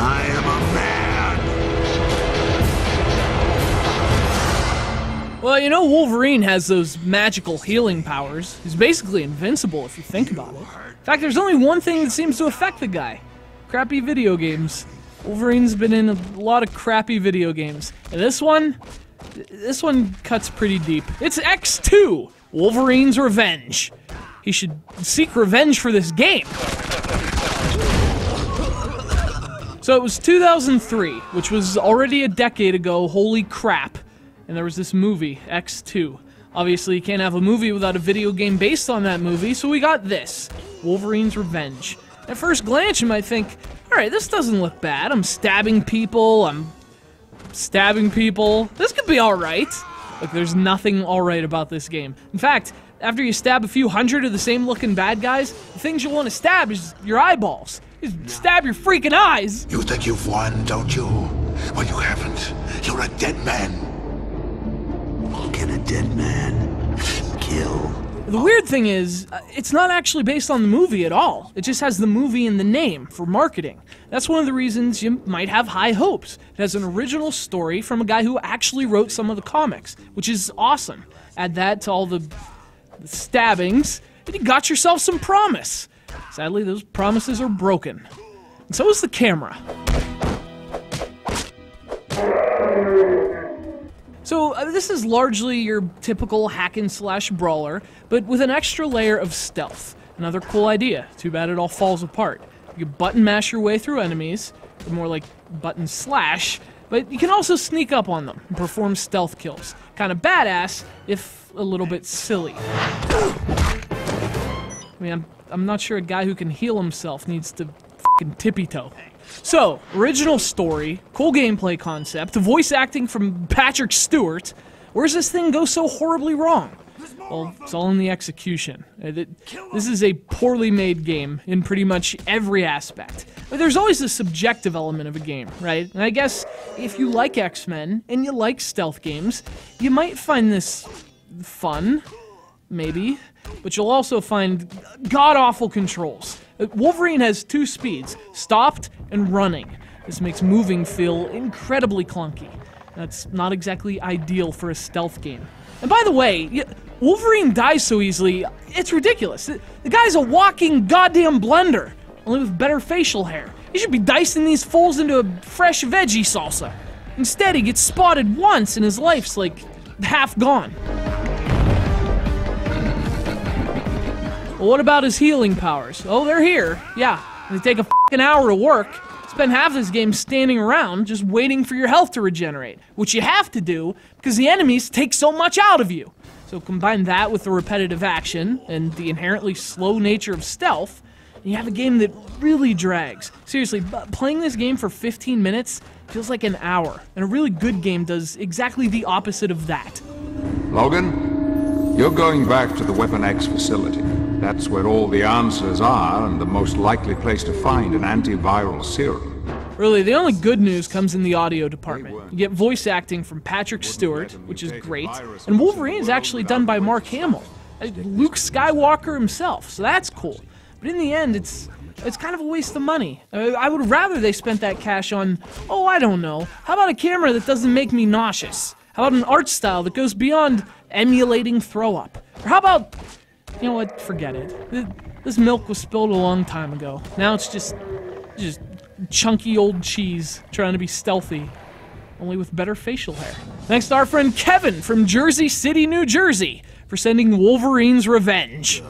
I am a man! Well, you know Wolverine has those magical healing powers. He's basically invincible if you think about it. In fact, there's only one thing that seems to affect the guy. Crappy video games. Wolverine's been in a lot of crappy video games. And this one cuts pretty deep. It's X2, Wolverines Revenge. He should seek revenge for this game. So it was 2003, which was already a decade ago, holy crap. And there was this movie, X2. Obviously, you can't have a movie without a video game based on that movie, so we got this, Wolverine's Revenge. At first glance, you might think, alright, this doesn't look bad. I'm stabbing people, This could be alright. Look, there's nothing alright about this game. In fact, after you stab a few hundred of the same looking bad guys, the things you'll want to stab is your eyeballs. Just stab your freaking eyes. You think you've won, don't you? Well, you haven't. You're a dead man. Can a dead man kill? The weird thing is, it's not actually based on the movie at all. It just has the movie in the name for marketing. That's one of the reasons you might have high hopes. It has an original story from a guy who actually wrote some of the comics, which is awesome. Add that to all the stabbings, and you got yourself some promise. Sadly, those promises are broken. And so is the camera. So this is largely your typical hack and slash brawler, but with an extra layer of stealth. Another cool idea. Too bad it all falls apart. You can button mash your way through enemies, or more like button slash, but you can also sneak up on them and perform stealth kills. Kind of badass, if a little bit silly. I mean, I'm not sure a guy who can heal himself needs to fucking tippy-toe. So, original story, cool gameplay concept, voice acting from Patrick Stewart. Where's this thing go so horribly wrong? Well, it's all in the execution. This is a poorly made game in pretty much every aspect. But there's always a subjective element of a game, right? And I guess if you like X-Men and you like stealth games, you might find this fun, maybe, but you'll also find god-awful controls. Wolverine has two speeds, stopped and running. This makes moving feel incredibly clunky. That's not exactly ideal for a stealth game. And by the way, Wolverine dies so easily, it's ridiculous. The guy's a walking goddamn blender, only with better facial hair. He should be dicing these fools into a fresh veggie salsa. Instead, he gets spotted once and his life's like half gone. Well, what about his healing powers? Oh, they're here. Yeah, they take a fucking hour to work. Spend half this game standing around just waiting for your health to regenerate, which you have to do because the enemies take so much out of you. So combine that with the repetitive action and the inherently slow nature of stealth, and you have a game that really drags. Seriously, playing this game for 15 minutes feels like an hour, and a really good game does exactly the opposite of that. Logan, you're going back to the Weapon X facility. That's where all the answers are and the most likely place to find an antiviral serum. Really, the only good news comes in the audio department. You get voice acting from Patrick Stewart, which is great, and Wolverine is actually done by Mark Hamill, Luke Skywalker himself, so that's cool. But in the end, it's kind of a waste of money. I would rather they spent that cash on, oh, I don't know, how about a camera that doesn't make me nauseous? How about an art style that goes beyond emulating throw-up? Or how about, you know what, forget it. This milk was spilled a long time ago. Now it's just chunky old cheese trying to be stealthy, only with better facial hair. Thanks to our friend Kevin from Jersey City, New Jersey, for sending Wolverines Revenge.